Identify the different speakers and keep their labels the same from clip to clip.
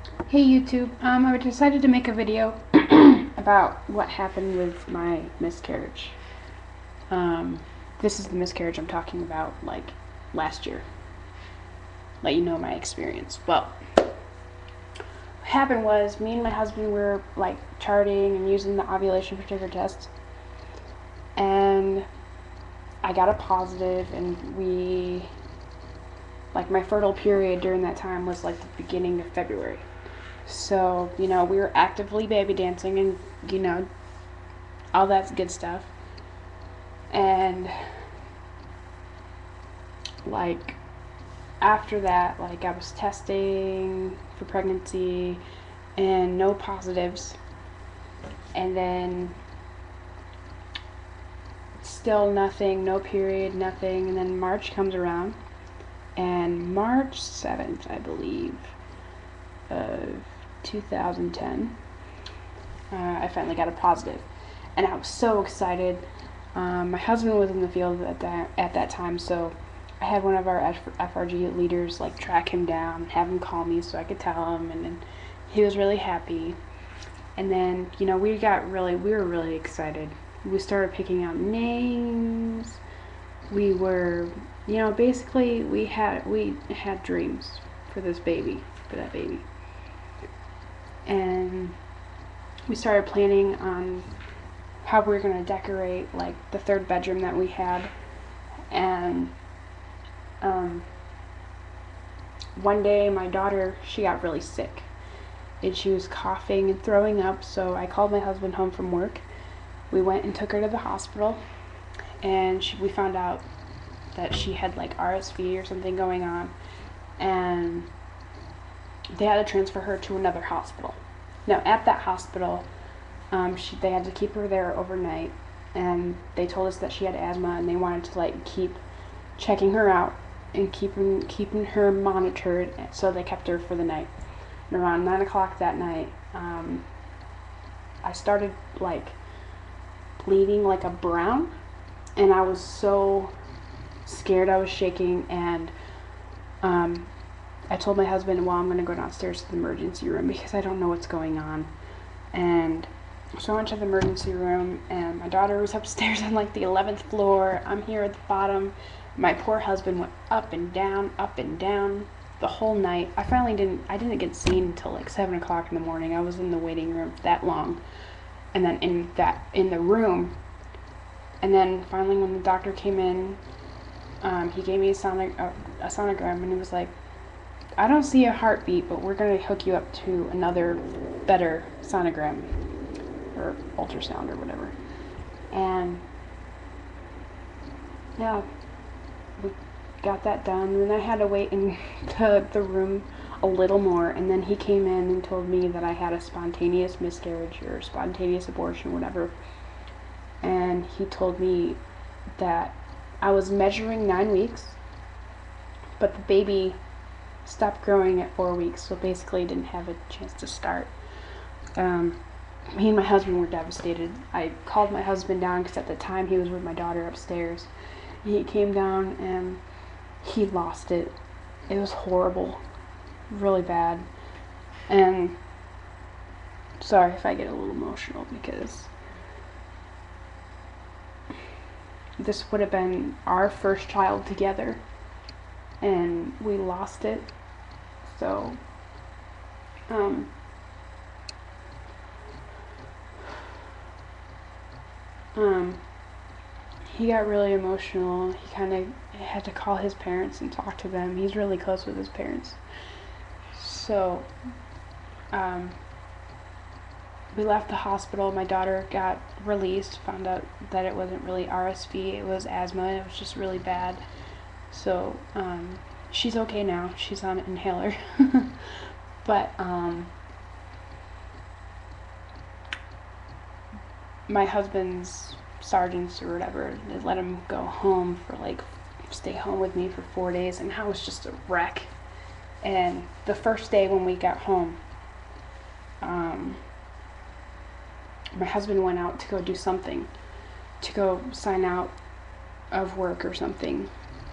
Speaker 1: Hey YouTube, I decided to make a video about what happened with my miscarriage. Um, this is the miscarriage I'm talking about, like last year. Let you know my experience. Well, what happened was me and my husband were like charting and using the ovulation predictor test, and I got a positive, and my fertile period during that time was like the beginning of February. So, we were actively baby dancing and, all that good stuff. And, like, after that, like, I was testing for pregnancy and no positives. And then, still nothing, no period, nothing. And then March comes around. And March 7th, I believe, of 2010, I finally got a positive, and I was so excited. My husband was in the field at that time, so I had one of our FRG leaders like track him down, have him call me so I could tell him, and then he was really happy. And then we were really excited. We started picking out names. We were, basically we had dreams for that baby. And we started planning on how we were going to decorate like the third bedroom that we had. And one day my daughter, she got really sick and she was coughing and throwing up, so I called my husband home from work. We went and took her to the hospital, and we found out that she had like RSV or something going on, and they had to transfer her to another hospital. Now, at that hospital, they had to keep her there overnight, and they told us that she had asthma, and they wanted to like keep checking her out and keeping her monitored, so they kept her for the night. And around 9 o'clock that night, I started like bleeding like a brown, and I was so scared. I was shaking, and I told my husband, well, I'm going to go downstairs to the emergency room because I don't know what's going on. And so I went to the emergency room, and my daughter was upstairs on like the 11th floor. I'm here at the bottom. My poor husband went up and down the whole night. I didn't get seen until like 7 o'clock in the morning. I was in the waiting room that long. And then in the room, and then finally when the doctor came in, he gave me a sonogram, and he was like, I don't see a heartbeat, but we're going to hook you up to another better sonogram or ultrasound or whatever. And yeah, we got that done. And then I had to wait in the room a little more, and then he came in and told me that I had a spontaneous miscarriage or spontaneous abortion, whatever. And he told me that I was measuring 9 weeks, but the baby stopped growing at 4 weeks, so basically didn't have a chance to start. Me and my husband were devastated. I called my husband down because at the time he was with my daughter upstairs. He came down and he lost it. It was horrible, really bad. And sorry if I get a little emotional because this would have been our first child together, and we lost it. So, he got really emotional. He kind of had to call his parents and talk to them. He's really close with his parents. So, we left the hospital. My daughter got released, found out that it wasn't really RSV, it was asthma. It was just really bad. So, she's okay now. She's on an inhaler. But, my husband's sergeants or whatever, they let him go home for like, stay home with me for 4 days, and I was just a wreck. And the first day when we got home, my husband went out to go do something, to go sign out of work or something,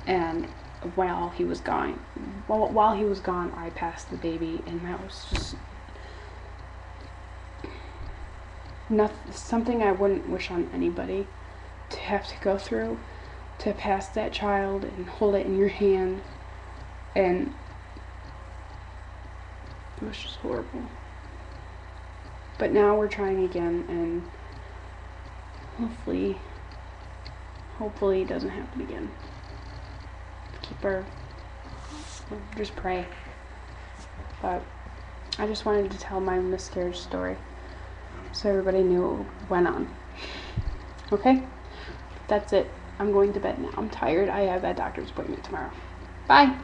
Speaker 1: and while he was gone. While he was gone, I passed the baby, and that was just something I wouldn't wish on anybody to have to go through, to pass that child and hold it in your hand, and it was just horrible. But now we're trying again, and hopefully it doesn't happen again. Just pray. But I just wanted to tell my miscarriage story so everybody knew what went on. Okay? That's it. I'm going to bed now. I'm tired. I have that doctor's appointment tomorrow. Bye.